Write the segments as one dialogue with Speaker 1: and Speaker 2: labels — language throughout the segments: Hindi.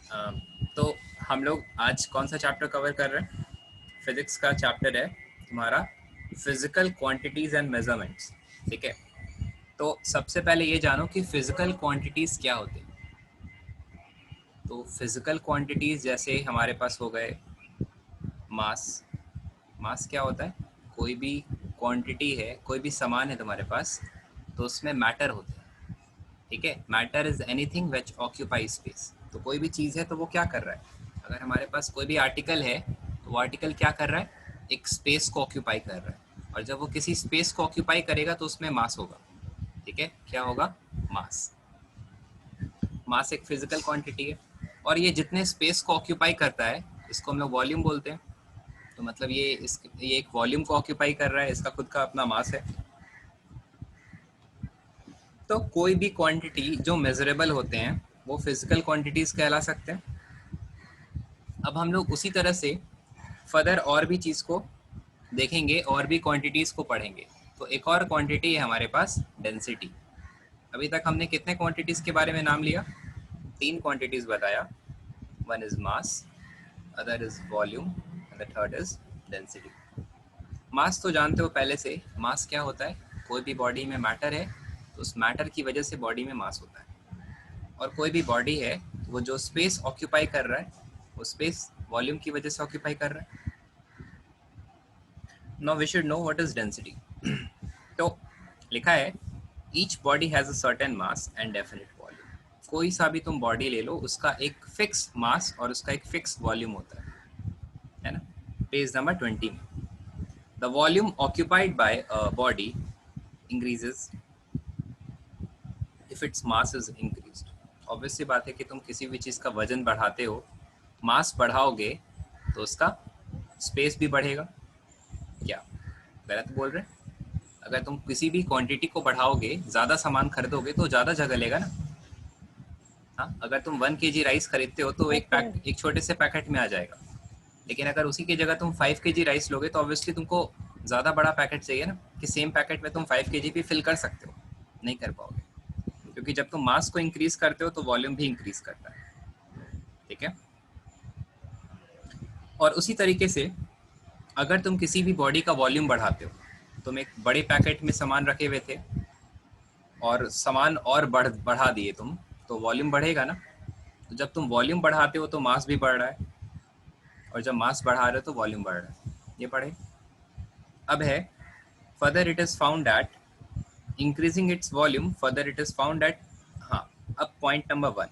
Speaker 1: अ, तो हम लोग आज कौन सा चैप्टर कवर कर रहे हैं? फिजिक्स का चैप्टर है तुम्हारा फिजिकल क्वांटिटीज एंड मेजरमेंट्स। ठीक है, तो सबसे पहले ये जानो कि फिजिकल क्वांटिटीज क्या होते हैं। तो फिजिकल क्वांटिटीज जैसे हमारे पास हो गए मास। मास क्या होता है? कोई भी क्वांटिटी है, कोई भी सामान है तुम्हारे पास, तो उसमें मैटर होते हैं। ठीक है, matter is anything which occupy space. तो कोई भी चीज़ है तो वो क्या कर रहा है? अगर हमारे पास कोई भी आर्टिकल है तो वो आर्टिकल क्या कर रहा है? एक स्पेस को ऑक्यूपाई कर रहा है, और जब वो किसी स्पेस को ऑक्यूपाई करेगा तो उसमें मास होगा। ठीक है, क्या होगा? मास। मास एक फिजिकल क्वांटिटी है, और ये जितने स्पेस को ऑक्यूपाई करता है इसको हम लोग वॉल्यूम बोलते हैं। तो मतलब ये एक वॉल्यूम को ऑक्यूपाई कर रहा है, इसका खुद का अपना मास है। तो कोई भी क्वांटिटी जो मेजरेबल होते हैं वो फिजिकल क्वांटिटीज कहला सकते हैं। अब हम लोग उसी तरह से फर्दर और भी चीज़ को देखेंगे और भी क्वांटिटीज़ को पढ़ेंगे। तो एक और क्वांटिटी है हमारे पास, डेंसिटी। अभी तक हमने कितने क्वांटिटीज़ के बारे में नाम लिया? 3 क्वांटिटीज़ बताया। One is mass, other is volume and the third is density. Mass तो जानते हो पहले से, मास क्या होता है? कोई भी बॉडी में मैटर है तो उस मैटर की वजह से बॉडी में मास होता है। और कोई भी बॉडी है वो जो स्पेस ऑक्यूपाई कर रहा है वो स्पेस वॉल्यूम की वजह से ऑक्यूपाई कर रहा है। Now we should know what is density. तो लिखा है each body has a certain mass and definite volume. कोई सा भी तुम बॉडी ले लो, उसका एक फिक्स मास और उसका एक फिक्स वॉल्यूम होता है ना? पेज नंबर 20 में the volume occupied by a body increases if its mass is increased. Obvious सी बात है कि तुम किसी भी चीज़ का वजन बढ़ाते हो, मास बढ़ाओगे तो उसका स्पेस भी बढ़ेगा। क्या गलत बोल रहे हैं? अगर तुम किसी भी क्वांटिटी को बढ़ाओगे, ज़्यादा सामान खरीदोगे तो ज़्यादा जगह लेगा ना। हाँ, अगर तुम 1 kg राइस खरीदते हो तो एक छोटे से पैकेट में आ जाएगा। लेकिन अगर उसी की जगह तुम 5 kg राइस लोगे तो ऑब्वियसली तुमको ज़्यादा बड़ा पैकेट चाहिए ना, कि सेम पैकेट में तुम 5 kg भी फिल कर सकते हो। नहीं कर पाओगे, क्योंकि जब तुम मास को इंक्रीज करते हो तो वॉल्यूम भी इंक्रीज करता है। ठीक है, और उसी तरीके से अगर तुम किसी भी बॉडी का वॉल्यूम बढ़ाते हो, तुम एक बड़े पैकेट में सामान रखे हुए थे और सामान और बढ़ा दिए तुम, तो वॉल्यूम बढ़ेगा ना। तो जब तुम वॉल्यूम बढ़ाते हो तो मास भी बढ़ रहा है, और जब मास बढ़ा रहे हो तो वॉल्यूम बढ़ रहा है। ये पढ़े। अब है further it is found that increasing its volume, further it is found that, हाँ, अब point number 1,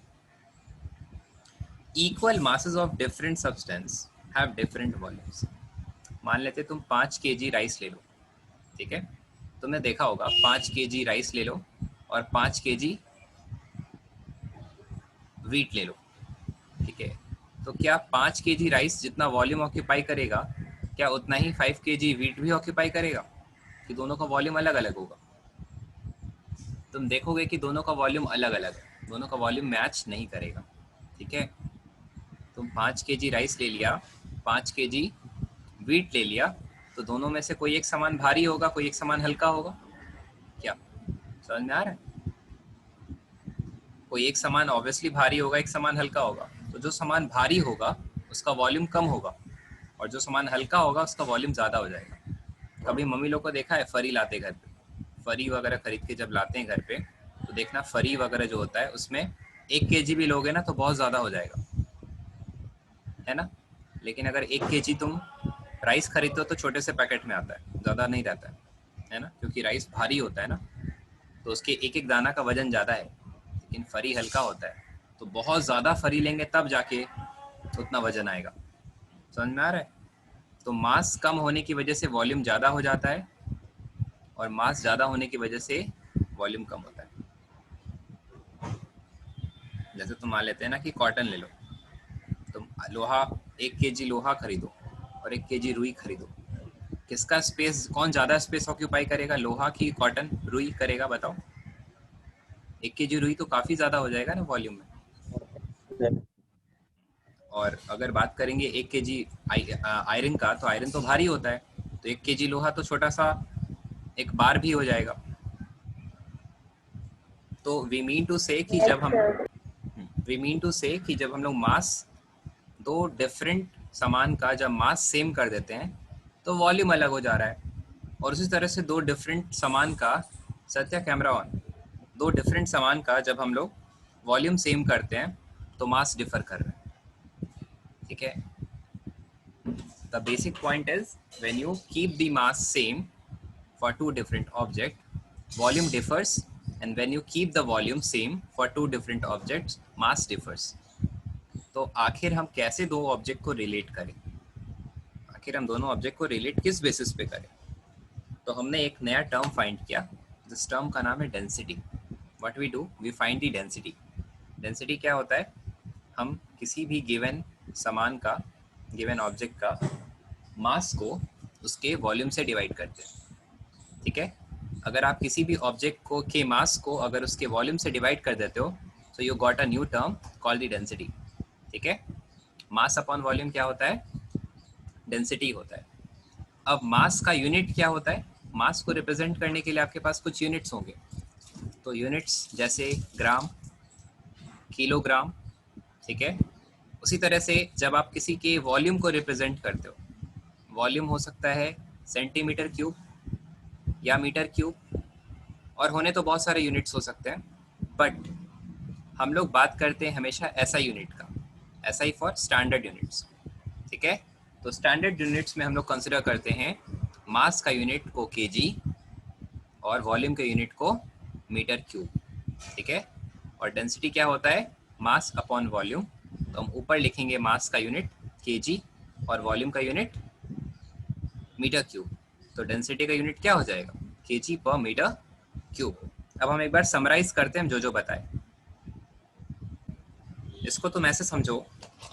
Speaker 1: equal masses of different substance have different volumes. मान लेते तुम 5 kg राइस ले लो। ठीक है, तुमने देखा होगा 5 kg राइस ले लो और 5 kg वीट ले लो। ठीक है, तो क्या 5 kg राइस जितना वॉल्यूम ऑक्यूपाई करेगा, क्या उतना ही 5 kg वीट भी ऑक्यूपाई करेगा, कि दोनों का वॉल्यूम अलग अलग होगा? तुम देखोगे कि दोनों का वॉल्यूम अलग अलग है, दोनों का वॉल्यूम मैच नहीं करेगा। ठीक है, तुम 5 kg राइस ले लिया, 5 kg वीट ले लिया, तो दोनों में से कोई एक सामान भारी होगा, कोई एक सामान हल्का होगा। क्या समझ में आ रहा है? कोई एक सामान ऑब्वियसली भारी होगा, एक सामान हल्का होगा। तो जो सामान भारी होगा उसका वॉल्यूम कम होगा, और जो सामान हल्का होगा उसका वॉल्यूम ज़्यादा हो जाएगा। कभी मम्मी लोग को देखा है फरी लाते घर पे? फरी वगैरह खरीद के जब लाते हैं घर पे, तो देखना फरी वगैरह जो होता है उसमें 1 kg भी लोगे ना तो बहुत ज़्यादा हो जाएगा, है ना। लेकिन अगर 1 kg तुम राइस खरीदते हो तो छोटे से पैकेट में आता है, ज़्यादा नहीं रहता है ना, क्योंकि राइस भारी होता है ना, तो उसके एक एक दाना का वजन ज़्यादा है। लेकिन फरी हल्का होता है, तो बहुत ज़्यादा फरी लेंगे तब जाके उतना वजन आएगा। समझ में आ रहा है? तो मास कम होने की वजह से वॉल्यूम ज़्यादा हो जाता है, और मास ज़्यादा होने की वजह से वॉल्यूम कम होता है। जैसे तुम मान लेते हैं ना कि कॉटन ले लो, तुम लोहा 1 kg लोहा खरीदो और 1 kg रुई खरीदो, किसका स्पेस, कौन ज़्यादा स्पेस ऑक्यूपाई करेगा, लोहा की कॉटन? रुई करेगा, बताओ। 1 kg रुई तो काफ़ी ज़्यादा हो जाएगा ना वॉल्यूम में। और अगर बात करेंगे 1 kg आयरन का, तो आयरन तो भारी होता है, तो 1 kg लोहा तो छोटा सा एक बार भी हो जाएगा। तो वी मीन टू से कि जब हम वी मीन टू से कि जब हम लोग मास दो डिफरेंट सामान का जब मास सेम कर देते हैं तो वॉल्यूम अलग हो जा रहा है, और उसी तरह से दो डिफरेंट सामान का, सत्या कैमरा ऑन, दो डिफरेंट सामान का जब हम लोग वॉल्यूम सेम करते हैं तो मास डिफर कर रहा है। ठीक है, the basic point is when you keep the mass same for two different objects, volume differs, and when you keep the volume same for two different objects, mass differs. तो आखिर हम कैसे दो ऑब्जेक्ट को रिलेट करें, आखिर हम दोनों ऑब्जेक्ट को रिलेट किस बेसिस पे करें? तो हमने एक नया टर्म फाइंड किया, जिस टर्म का नाम है density. What we do, we find the density. Density क्या होता है? हम किसी भी गिवन सामान का, गिवन ऑब्जेक्ट का मास को उसके वॉल्यूम से डिवाइड करते हैं। ठीक है, अगर आप किसी भी ऑब्जेक्ट को के मास को अगर उसके वॉल्यूम से डिवाइड कर देते हो तो you got a new term called the density. ठीक है, मास अपॉन वॉल्यूम क्या होता है? डेंसिटी होता है। अब मास का यूनिट क्या होता है? मास को रिप्रेजेंट करने के लिए आपके पास कुछ यूनिट्स होंगे, तो यूनिट्स जैसे ग्राम, किलोग्राम। ठीक है, उसी तरह से जब आप किसी के वॉल्यूम को रिप्रेजेंट करते हो, वॉल्यूम हो सकता है सेंटीमीटर क्यूब या मीटर क्यूब, और होने तो बहुत सारे यूनिट्स हो सकते हैं, बट हम लोग बात करते हैं हमेशा ऐसा यूनिट का, ऐसा ही फॉर स्टैंडर्ड यूनिट्स। ठीक है, तो स्टैंडर्ड यूनिट्स में हम लोग कंसिडर करते हैं मास का यूनिट को केजी और वॉल्यूम के यूनिट को मीटर क्यूब। ठीक है, और डेंसिटी क्या होता है? मास अपॉन वॉल्यूम। तो हम ऊपर लिखेंगे मास का यूनिट केजी और वॉल्यूम का यूनिट मीटर क्यूब। तो डेंसिटी का यूनिट क्या हो जाएगा? केजी पर मीटर क्यूब। अब हम एक बार समराइज करते हैं हम जो बताए। इसको तुम ऐसे समझो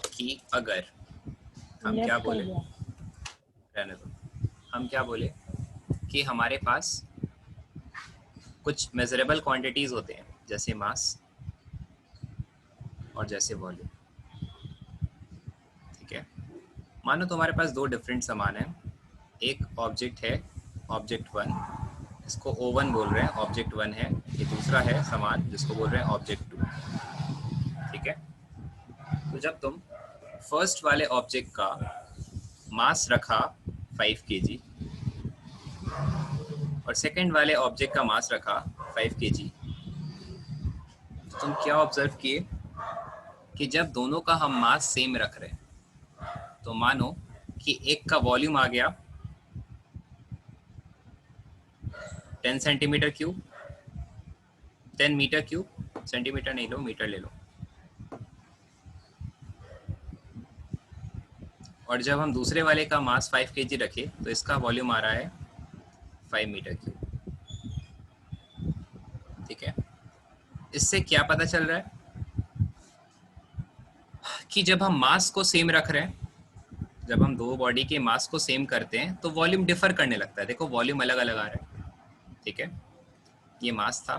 Speaker 1: कि अगर हम क्या बोले, रहने दो, हम क्या बोले कि हमारे पास कुछ मेजरेबल क्वांटिटीज होते हैं, जैसे मास और जैसे वॉल्यूम। ठीक है, मानो तुम्हारे पास दो डिफरेंट सामान हैं, एक ऑब्जेक्ट है ऑब्जेक्ट वन, इसको O1 बोल रहे हैं, ऑब्जेक्ट वन है। ये दूसरा है सामान जिसको बोल रहे हैं ऑब्जेक्ट टू। ठीक है, तो जब तुम फर्स्ट वाले ऑब्जेक्ट का मास रखा 5 kg और सेकंड वाले ऑब्जेक्ट का मास रखा 5 kg, तो तुम क्या ऑब्जर्व किए कि जब दोनों का हम मास सेम रख रहे हैं तो मानो कि एक का वॉल्यूम आ गया 10 centimetre cube, 10 metre cube, centimetre नहीं लो, मीटर ले लो, और जब हम दूसरे वाले का मास 5 kg रखे तो इसका वॉल्यूम आ रहा है 5 मीटर क्यूब। ठीक है, इससे क्या पता चल रहा है कि जब हम मास को सेम रख रहे हैं, जब हम दो बॉडी के मास को सेम करते हैं तो वॉल्यूम डिफर करने लगता है। देखो वॉल्यूम अलग अलग आ रहा है। ठीक है, ये मास था,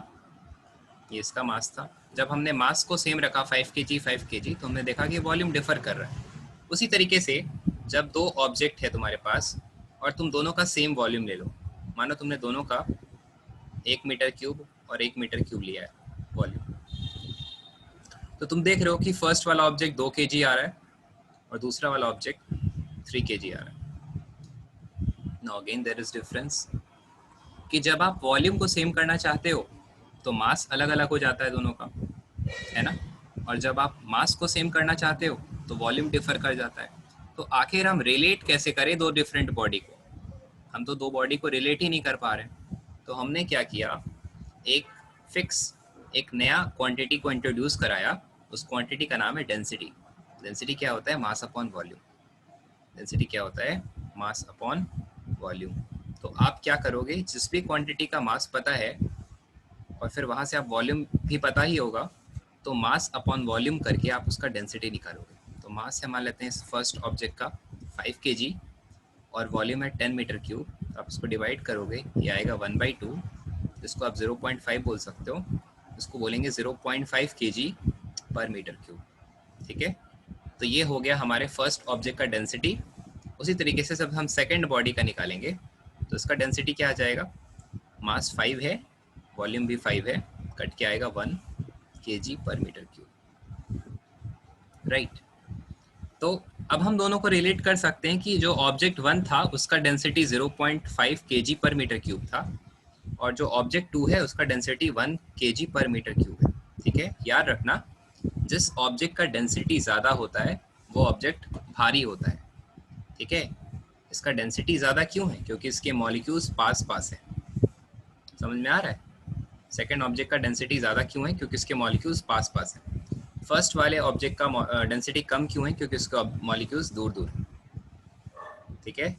Speaker 1: ये इसका मास था। जब हमने मास को सेम रखा 5 kg 5 kg, तो हमने देखा कि वॉल्यूम डिफर कर रहा है। उसी तरीके से जब दो ऑब्जेक्ट है तुम्हारे पास और तुम दोनों का सेम वॉल्यूम ले लो, मानो तुमने दोनों का 1 मीटर क्यूब और 1 मीटर क्यूब लिया है वॉल्यूम, तो तुम देख रहे हो कि फर्स्ट वाला ऑब्जेक्ट 2 kg आ रहा है और दूसरा वाला ऑब्जेक्ट 3 kg आ रहा है। Now again there is difference कि जब आप वॉल्यूम को सेम करना चाहते हो तो मास अलग अलग हो जाता है दोनों का, है ना, और जब आप मास को सेम करना चाहते हो तो वॉल्यूम डिफर कर जाता है। तो आखिर हम रिलेट कैसे करें दो डिफरेंट बॉडी को? हम तो दो बॉडी को रिलेट ही नहीं कर पा रहे। तो हमने क्या किया, एक फिक्स, एक नया क्वांटिटी को इंट्रोड्यूस कराया। उस क्वांटिटी का नाम है डेंसिटी। डेंसिटी क्या होता है? मास अपॉन वॉल्यूम। डेंसिटी क्या होता है? मास अपॉन वॉल्यूम। तो आप क्या करोगे, जिस भी क्वांटिटी का मास पता है और फिर वहाँ से आप वॉल्यूम भी पता ही होगा, तो मास अपॉन वॉल्यूम करके आप उसका डेंसिटी निकालोगे। तो मास से मान लेते हैं इस फर्स्ट ऑब्जेक्ट का 5 kg और वॉल्यूम है 10 मीटर क्यूब, तो आप इसको डिवाइड करोगे, ये आएगा 1/2, जिसको आप 0.5 बोल सकते हो, इसको बोलेंगे 0.5 kg पर मीटर क्यूब। ठीक है, तो ये हो गया हमारे फर्स्ट ऑब्जेक्ट का डेंसिटी। उसी तरीके से जब हम सेकेंड बॉडी का निकालेंगे तो इसका डेंसिटी क्या आ जाएगा? मास 5 है, वॉल्यूम भी 5 है, कट के आएगा 1 kg पर मीटर क्यूब। राइट। तो अब हम दोनों को रिलेट कर सकते हैं कि जो ऑब्जेक्ट 1 था उसका डेंसिटी 0.5 kg पर मीटर क्यूब था, और जो ऑब्जेक्ट 2 है उसका डेंसिटी 1 kg पर मीटर क्यूब है। ठीक है, याद रखना, जिस ऑब्जेक्ट का डेंसिटी ज़्यादा होता है वो ऑब्जेक्ट भारी होता है। ठीक है, इसका डेंसिटी ज़्यादा क्यों है? क्योंकि इसके मॉलिक्यूल्स पास पास है। समझ में आ रहा है? सेकेंड ऑब्जेक्ट का डेंसिटी ज़्यादा क्यों है? क्योंकि इसके मॉलिक्यूल्स पास पास है। फर्स्ट वाले ऑब्जेक्ट का डेंसिटी कम क्यों है? क्योंकि उसके मॉलिक्यूल्स दूर दूर है। ठीक है,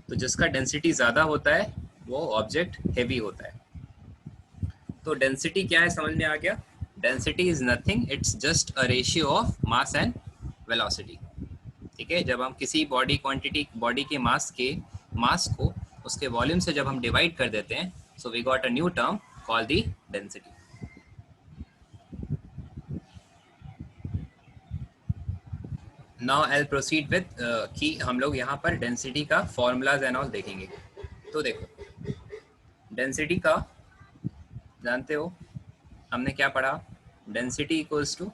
Speaker 1: तो जिसका डेंसिटी ज़्यादा होता है वो ऑब्जेक्ट हेवी होता है। तो डेंसिटी क्या है समझ में आ गया? Density is nothing, it's just a ratio of mass and velocity. ठीक है, जब हम किसी बॉडी क्वांटिटी, बॉडी के मास को उसके वॉल्यूम से जब हम डिवाइड कर देते हैं, so we got a new term called the density. Now I will proceed with कि हम लोग यहाँ पर डेंसिटी का फॉर्मूलाज एंड ऑल देखेंगे। तो देखो, डेंसिटी का जानते हो हमने क्या पढ़ा? Density equals to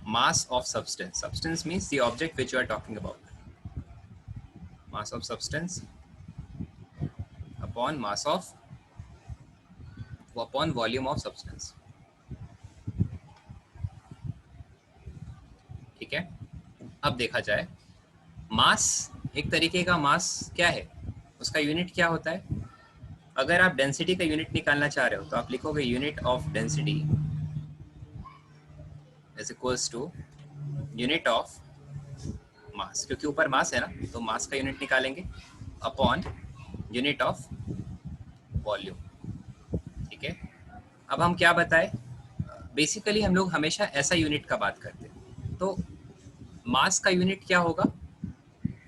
Speaker 1: mass of substance. Substance means the object which you are talking about. Mass of substance upon volume of substance. ठीक है, अब देखा जाए मास, एक तरीके का मास क्या है, उसका यूनिट क्या होता है? अगर आप डेंसिटी का यूनिट निकालना चाह रहे हो तो आप लिखोगे unit of density is equals to unit of mass, क्योंकि ऊपर मास है ना, तो मास का यूनिट निकालेंगे अपॉन यूनिट ऑफ वॉल्यूम। ठीक है, अब हम क्या बताएं? बेसिकली हम लोग हमेशा ऐसा यूनिट का बात करते हैं। तो मास का यूनिट क्या होगा?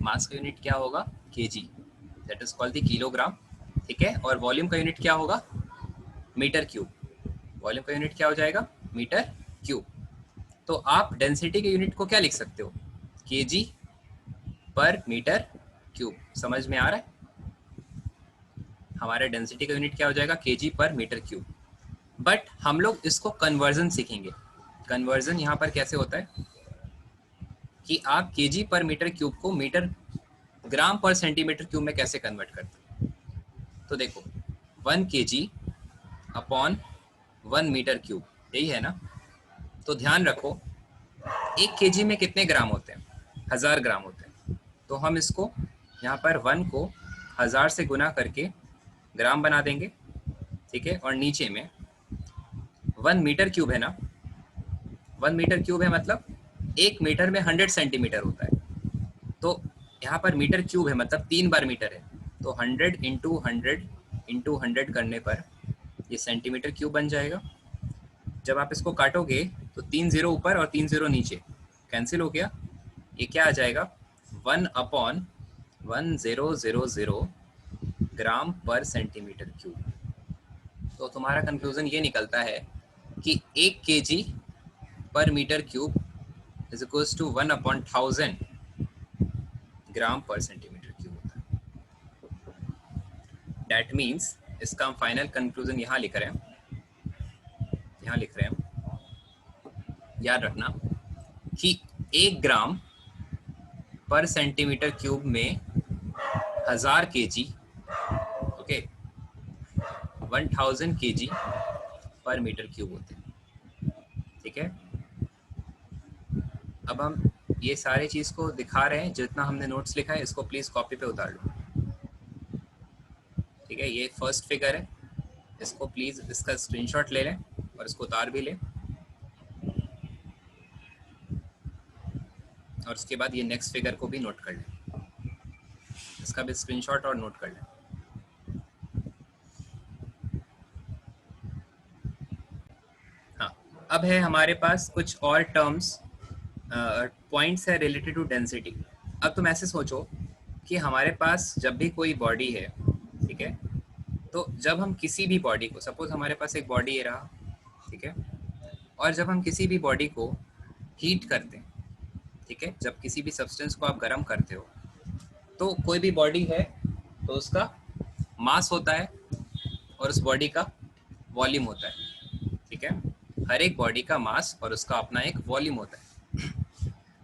Speaker 1: मास का यूनिट क्या होगा? KG, that is called the kilogram. ठीक है, और वॉल्यूम का यूनिट क्या होगा? Metre cube. वॉल्यूम का यूनिट क्या हो जाएगा? Metre cube. तो आप डेंसिटी के यूनिट को क्या लिख सकते हो? केजी पर मीटर क्यूब। समझ में आ रहा है? हमारे डेंसिटी का यूनिट क्या हो जाएगा? केजी पर मीटर क्यूब। बट हम लोग इसको कन्वर्जन सीखेंगे। कन्वर्जन यहाँ पर कैसे होता है कि आप केजी पर मीटर क्यूब को मीटर ग्राम पर सेंटीमीटर क्यूब में कैसे कन्वर्ट करते हैं। तो देखो, 1 kg अपॉन 1 मीटर क्यूब, यही है ना? तो ध्यान रखो, 1 kg में कितने ग्राम होते हैं? 1000 ग्राम होते हैं। तो हम इसको यहाँ पर 1 को 1000 से गुना करके ग्राम बना देंगे। ठीक है, और नीचे में 1 मीटर क्यूब है ना, 1 मीटर क्यूब है मतलब 1 मीटर में 100 सेंटीमीटर होता है। तो यहाँ पर मीटर क्यूब है मतलब 3 बार मीटर है, तो 100 इंटू 100 करने पर ये सेंटीमीटर क्यूब बन जाएगा। जब आप इसको काटोगे तो 3 जीरो ऊपर और 3 जीरो नीचे कैंसिल हो गया। ये क्या आ जाएगा? 1/1000 ग्राम पर सेंटीमीटर क्यूब। तो तुम्हारा कंक्लूजन ये निकलता है कि 1 kg पर metre cube is equals to 1/1000 gram पर सेंटीमीटर क्यूब होता है। डैट मीन्स इसका हम फाइनल कंक्लूजन यहाँ लिख रहे हैं, यहाँ लिख रहे हैं, याद रखना कि 1 ग्राम पर सेंटीमीटर क्यूब में 1000 kg, ओके, 1000 kg पर मीटर क्यूब होते हैं। ठीक है, अब हम ये सारे चीज़ को दिखा रहे हैं, जितना हमने नोट्स लिखा है इसको प्लीज़ कॉपी पे उतार लो। ठीक है, ये फर्स्ट फिगर है, इसको प्लीज़ इसका स्क्रीनशॉट ले लें और इसको उतार भी लें, और उसके बाद ये नेक्स्ट फिगर को भी नोट कर लें, इसका भी स्क्रीनशॉट और नोट कर लें। हाँ, अब है हमारे पास कुछ और टर्म्स, पॉइंट्स है रिलेटेड टू डेंसिटी। अब तुम ऐसे सोचो कि हमारे पास जब भी कोई बॉडी है, ठीक है, तो जब हम किसी भी बॉडी को, सपोज हमारे पास एक बॉडी रहा, ठीक है, और जब हम किसी भी बॉडी को हीट करते हैं, ठीक है, जब किसी भी सब्सटेंस को आप गर्म करते हो, तो कोई भी बॉडी है तो उसका मास होता है और उस बॉडी का वॉल्यूम होता है। ठीक है, हर एक बॉडी का मास और उसका अपना एक वॉल्यूम होता है।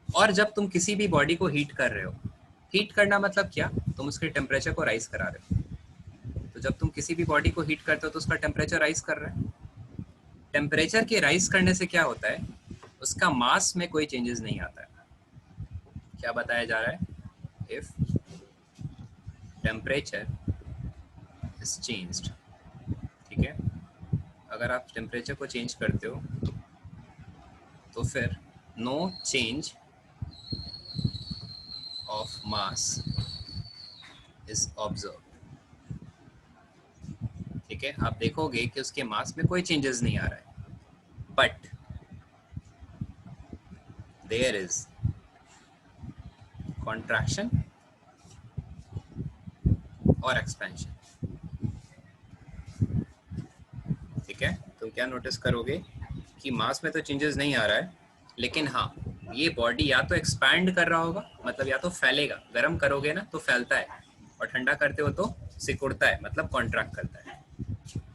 Speaker 1: और जब तुम किसी भी बॉडी को हीट कर रहे हो, हीट करना मतलब क्या, तुम उसके टेम्परेचर को राइज करा रहे हो। तो जब तुम किसी भी बॉडी को हीट करते हो तो उसका टेम्परेचर राइज कर रहा है। टेम्परेचर के राइज करने से क्या होता है, उसका मास में कोई चेंजेस नहीं आता है। क्या बताया जा रहा है, इफ टेम्परेचर इज चेंज्ड, ठीक है, अगर आप टेम्परेचर को चेंज करते हो तो फिर no change of mass is observe, ठीक है। आप देखोगे कि उसके मास में कोई चेंजेस नहीं आ रहा है, बट देयर इज कॉन्ट्रैक्शन और एक्सपेंशन, ठीक है। तो क्या नोटिस करोगे कि मास में तो चेंजेस नहीं आ रहा है, लेकिन हाँ ये बॉडी या तो एक्सपैंड कर रहा होगा, मतलब या तो फैलेगा, गर्म करोगे ना तो फैलता है, और ठंडा करते हो तो सिकुड़ता है, मतलब कॉन्ट्रैक्ट करता है।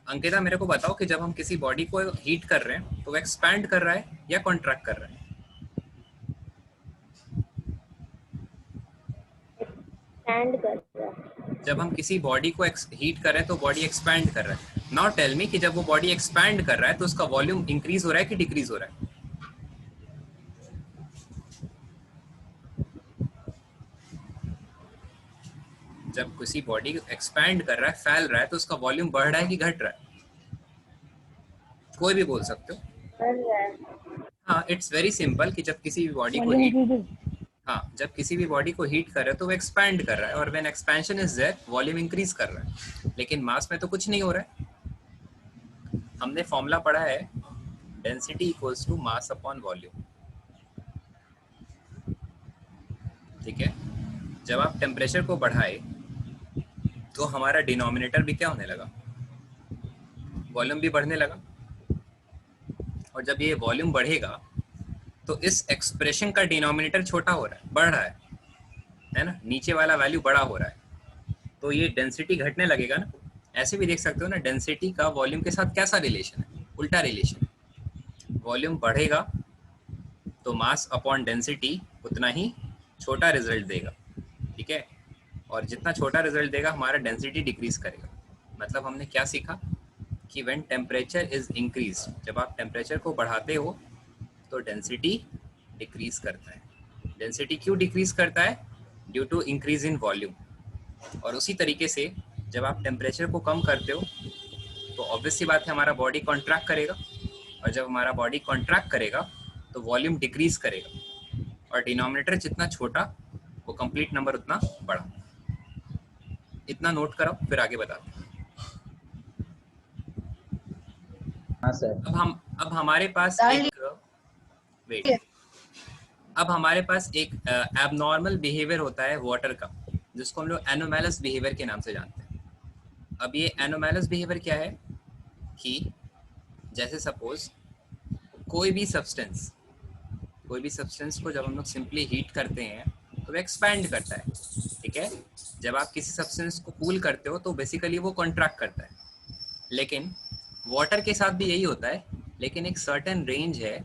Speaker 1: अंकिता मेरे को बताओ कि जब हम किसी बॉडी को हीट कर रहे हैं तो वो एक्सपैंड कर रहा है या कॉन्ट्रैक्ट कर रहा है?
Speaker 2: एक्सपैंड कर रहा है।
Speaker 1: जब हम किसी बॉडी को हीट कर रहे हैं तो बॉडी एक्सपैंड कर रहा है। नाउ टेल मी कि जब वो बॉडी एक्सपैंड कर रहा है तो उसका वॉल्यूम इंक्रीज हो रहा है कि डिक्रीज हो रहा है? जब किसी बॉडी एक्सपैंड कर रहा है, फैल रहा है, तो उसका वॉल्यूम बढ़ रहा है कि घट रहा है? कोई भी बोल सकते हो।
Speaker 2: बढ़ रहा है।
Speaker 1: हाँ, इट्स वेरी सिंपल कि जब किसी भी बॉडी को हीट, हाँ जब किसी भी बॉडी को हीट कर रहे हो तो वो एक्सपैंड कर रहा है, और when expansion is there volume increase कर रहा है, लेकिन मास में तो कुछ नहीं हो रहा है। हमने फॉर्मूला पढ़ा है, density equals to mass upon volume, ठीक है। जब आप टेम्परेचर को बढ़ाए तो हमारा डिनोमिनेटर भी क्या होने लगा, वॉल्यूम भी बढ़ने लगा। और जब ये वॉल्यूम बढ़ेगा तो इस एक्सप्रेशन का डिनोमिनेटर छोटा हो रहा है, बढ़ रहा है ना, नीचे वाला वैल्यू बड़ा हो रहा है, तो ये डेंसिटी घटने लगेगा ना। ऐसे भी देख सकते हो ना, डेंसिटी का वॉल्यूम के साथ कैसा रिलेशन है, उल्टा रिलेशन है। वॉल्यूम बढ़ेगा तो मास अपॉन डेंसिटी उतना ही छोटा रिजल्ट देगा, ठीक है। और जितना छोटा रिजल्ट देगा हमारा डेंसिटी डिक्रीज करेगा। मतलब हमने क्या सीखा कि व्हेन टेम्परेचर इज इंक्रीज, जब आप टेम्परेचर को बढ़ाते हो तो डेंसिटी डिक्रीज करता है। डेंसिटी क्यों डिक्रीज करता है, due to increase in volume. और उसी तरीके से जब आप टेम्परेचर को कम करते हो तो ऑब्वियस सी बात है हमारा बॉडी कॉन्ट्रैक्ट करेगा, और जब हमारा बॉडी कॉन्ट्रैक्ट करेगा तो वॉल्यूम डिक्रीज करेगा, और डिनोमिनेटर जितना छोटा वो कंप्लीट नंबर उतना बड़ा। इतना नोट करो, फिर आगे बताते हैं।
Speaker 3: हाँ सर।
Speaker 1: अब हमारे पास एक वेट, अब हमारे पास एक एबनॉर्मल बिहेवियर होता है वाटर का, जिसको हम लोग एनोमैलस बिहेवियर के नाम से जानते हैं। अब ये एनोमैलस बिहेवियर क्या है कि जैसे सपोज कोई भी सब्सटेंस को जब हम लोग सिंपली हीट करते हैं तो वो एक्सपैंड करता है, ठीक है। जब आप किसी सब्सटेंस को कूल करते हो तो बेसिकली वो कॉन्ट्रैक्ट करता है। लेकिन वाटर के साथ भी यही होता है, लेकिन एक सर्टेन रेंज है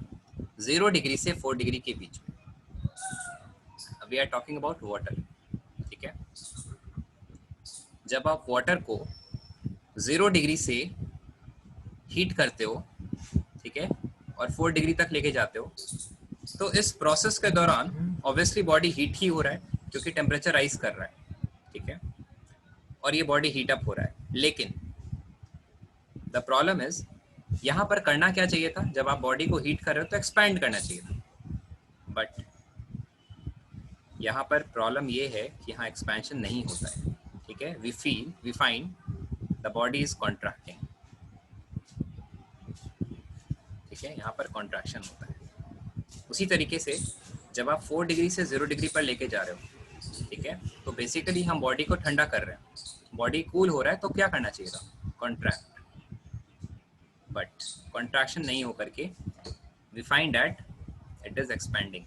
Speaker 1: 0 डिग्री से 4 डिग्री के बीच में। We are talking about water, ठीक है। जब आप वाटर को 0 डिग्री से हीट करते हो, ठीक है, और 4 डिग्री तक लेके जाते हो, तो इस प्रोसेस के दौरान ऑब्वियसली बॉडी हीट ही हो रहा है क्योंकि टेम्परेचर राइज कर रहा है, ठीक है, और ये बॉडी हीट अप हो रहा है। लेकिन द प्रॉब्लम इज, यहाँ पर करना क्या चाहिए था, जब आप बॉडी को हीट कर रहे हो तो एक्सपैंड करना चाहिए था, बट यहाँ पर प्रॉब्लम ये है कि यहाँ एक्सपेंशन नहीं होता है, ठीक है। We find the body is contracting, ठीक है, यहाँ पर कॉन्ट्रैक्शन होता है। उसी तरीके से जब आप 4 डिग्री से 0 डिग्री पर लेके जा रहे हो, ठीक है, तो बेसिकली हम बॉडी को ठंडा कर रहे हैं, बॉडी कूल हो रहा है, तो क्या करना चाहिए था, कॉन्ट्रैक्ट, बट कॉन्ट्रैक्शन नहीं होकर के we find that it is expanding.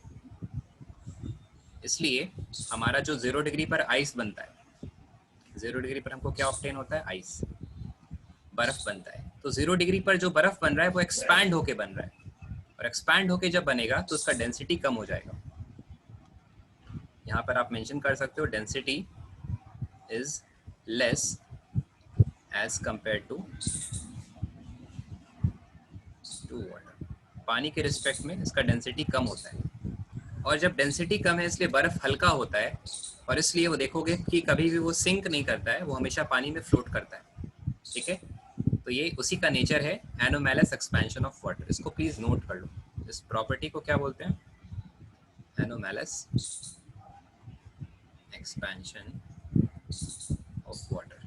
Speaker 1: इसलिए हमारा जो 0 डिग्री पर आइस बनता है, 0 डिग्री पर हमको क्या ऑब्टेन होता है, आइस, बर्फ बनता है, तो 0 डिग्री पर जो बर्फ बन रहा है वो एक्सपैंड होके बन रहा है, और एक्सपैंड होके जब बनेगा तो उसका डेंसिटी कम हो जाएगा। यहाँ पर आप मेंशन कर सकते हो density is less as compare to water. पानी के रिस्पेक्ट में इसका डेंसिटी कम होता है, और जब डेंसिटी कम है इसलिए बर्फ हल्का होता है, और इसलिए वो देखोगे कि कभी भी वो सिंक नहीं करता है, वो हमेशा पानी में फ्लोट करता है। ठीक है, तो ये उसी का नेचर है, एनोमैलस एक्सपेंशन ऑफ वाटर। इसको प्लीज नोट कर लो, इस प्रॉपर्टी को क्या बोलते हैं? एनोमैलस एक्सपेंशन ऑफ वाटर।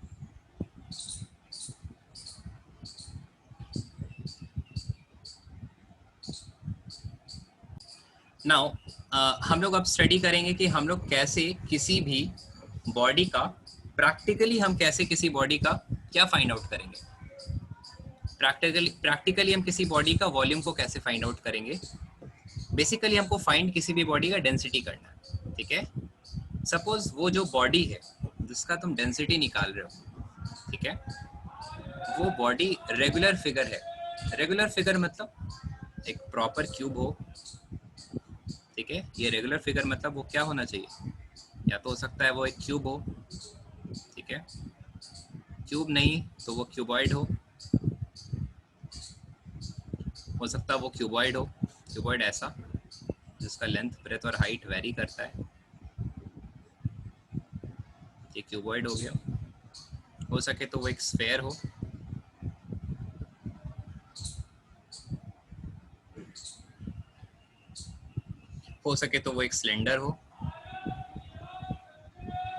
Speaker 1: नाउ हम लोग अब स्टडी करेंगे कि हम लोग कैसे किसी भी बॉडी का प्रैक्टिकली क्या फाइंड आउट करेंगे। प्रैक्टिकली हम किसी बॉडी का वॉल्यूम को कैसे फाइंड आउट करेंगे। बेसिकली हमको फाइंड किसी भी बॉडी का डेंसिटी करना है। ठीक है, सपोज वो जो बॉडी है जिसका तुम डेंसिटी निकाल रहे हो, ठीक है, वो बॉडी रेगुलर फिगर है। रेगुलर फिगर मतलब एक प्रॉपर क्यूब हो। ठीक है, ये रेगुलर फिगर मतलब वो क्या होना चाहिए? या तो हो सकता है वो एक क्यूब हो, ठीक है, क्यूब नहीं तो वो क्यूबॉइड हो सकता है वो क्यूबॉइड हो, क्यूबॉइड ऐसा जिसका लेंथ, ब्रेथ और हाइट वेरी करता है, ये क्यूबॉइड हो गया। हो सके तो वो एक स्फेयर हो सके तो वो एक सिलेंडर हो।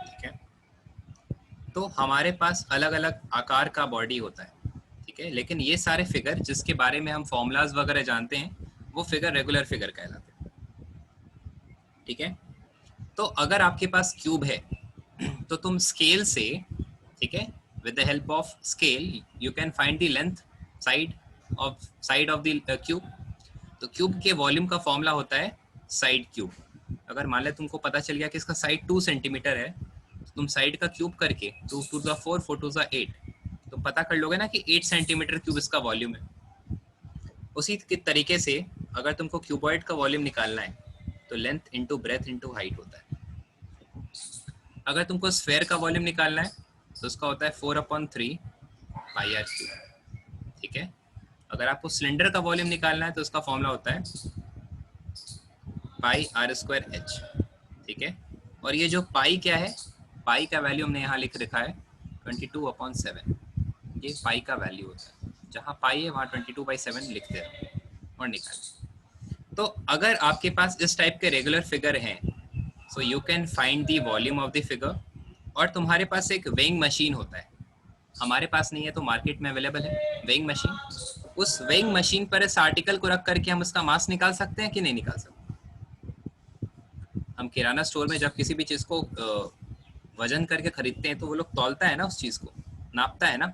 Speaker 1: ठीक है, तो हमारे पास अलग अलग आकार का बॉडी होता है। ठीक है, लेकिन ये सारे फिगर जिसके बारे में हम फॉर्मूलाज वगैरह जानते हैं वो फिगर रेगुलर फिगर कहलाते हैं। ठीक है, तो अगर आपके पास क्यूब है तो तुम स्केल से, ठीक है, with the help of scale you can find the length side of the cube. तो क्यूब के वॉल्यूम का फॉर्मूला होता है साइड क्यूब। अगर मान ले तुमको पता चल गया कि इसका साइड 2 सेंटीमीटर है, तो तुम साइड का क्यूब करके 2 टू द 4 4 टू द 8 तुम पता कर लोगे ना कि 8 सेंटीमीटर क्यूब इसका वॉल्यूम है। उसी के तरीके से अगर तुमको क्यूबॉइड का वॉल्यूम निकालना है तो length into breadth into height होता है। अगर तुमको स्फेयर का वॉल्यूम निकालना है तो उसका होता है 4/3 पाई आर क्यूब। ठीक है, अगर आपको सिलेंडर का वॉल्यूम निकालना है तो उसका फॉर्मूला होता है पाई आर स्क्वायर एच। ठीक है, और ये जो पाई क्या है, पाई का वैल्यू हमने यहाँ लिख रखा है 22/7। ये पाई का वैल्यू होता है, जहाँ पाई है वहाँ 22/7 लिखते रहो और निकालें। तो अगर आपके पास इस टाइप के रेगुलर फिगर हैं so you can find the volume of the figure. और तुम्हारे पास एक वेइंग मशीन होता है, हमारे पास नहीं है तो मार्केट में अवेलेबल है वेइंग मशीन। उस वेइंग मशीन पर इस आर्टिकल को रख करके हम उसका मास निकाल सकते हैं कि नहीं निकाल सकते। हम किराना स्टोर में जब किसी भी चीज़ को वजन करके खरीदते हैं तो वो लोग तौलता है ना, उस चीज़ को नापता है ना,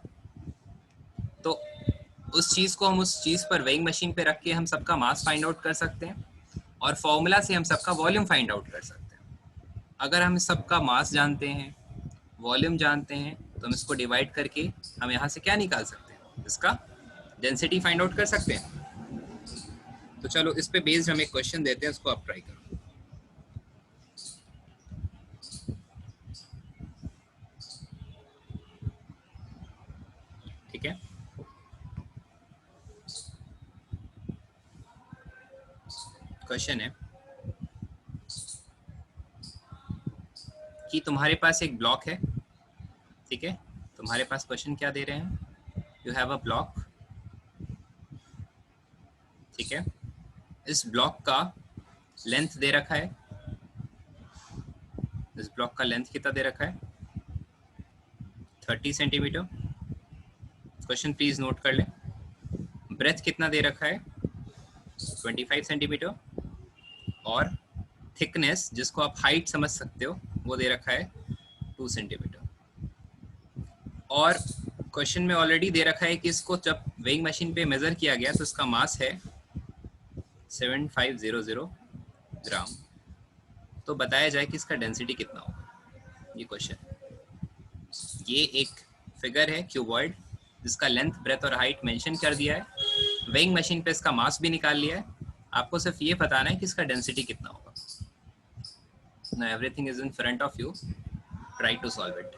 Speaker 1: तो उस चीज़ को हम उस चीज़ पर वेइंग मशीन पे रख के हम सबका मास फाइंड आउट कर सकते हैं, और फॉर्मूला से हम सबका वॉल्यूम फाइंड आउट कर सकते हैं। अगर हम सबका मास जानते हैं, वॉल्यूम जानते हैं, तो हम इसको डिवाइड करके हम यहाँ से क्या निकाल सकते हैं, इसका डेंसिटी फाइंड आउट कर सकते हैं। तो चलो इस पे बेस्ड हम एक क्वेश्चन देते हैं, उसको आप ट्राई करो। ठीक है, क्वेश्चन है कि तुम्हारे पास एक ब्लॉक है। ठीक है, तुम्हारे पास क्वेश्चन क्या दे रहे हैं, यू हैव अ ब्लॉक। ठीक है, इस ब्लॉक का लेंथ दे रखा है, इस ब्लॉक का लेंथ कितना दे रखा है 30 सेंटीमीटर। क्वेश्चन प्लीज नोट कर लें। ब्रेथ कितना दे रखा है 25 सेंटीमीटर, और थिकनेस जिसको आप हाइट समझ सकते हो वो दे रखा है 2 सेंटीमीटर। और क्वेश्चन में ऑलरेडी दे रखा है कि इसको जब वेइंग मशीन पे मेजर किया गया तो इसका मास है 7500 ग्राम। तो बताया जाए कि इसका डेंसिटी कितना होगा। ये क्वेश्चन, ये एक फिगर है क्यूबॉइड जिसका लेंथ, ब्रेथ और हाइट मेंशन कर दिया है, वेइंग मशीन पे इसका मास भी निकाल लिया है, आपको सिर्फ ये बताना है कि इसका डेंसिटी कितना होगा। Now everything is in front of you, try to solve it.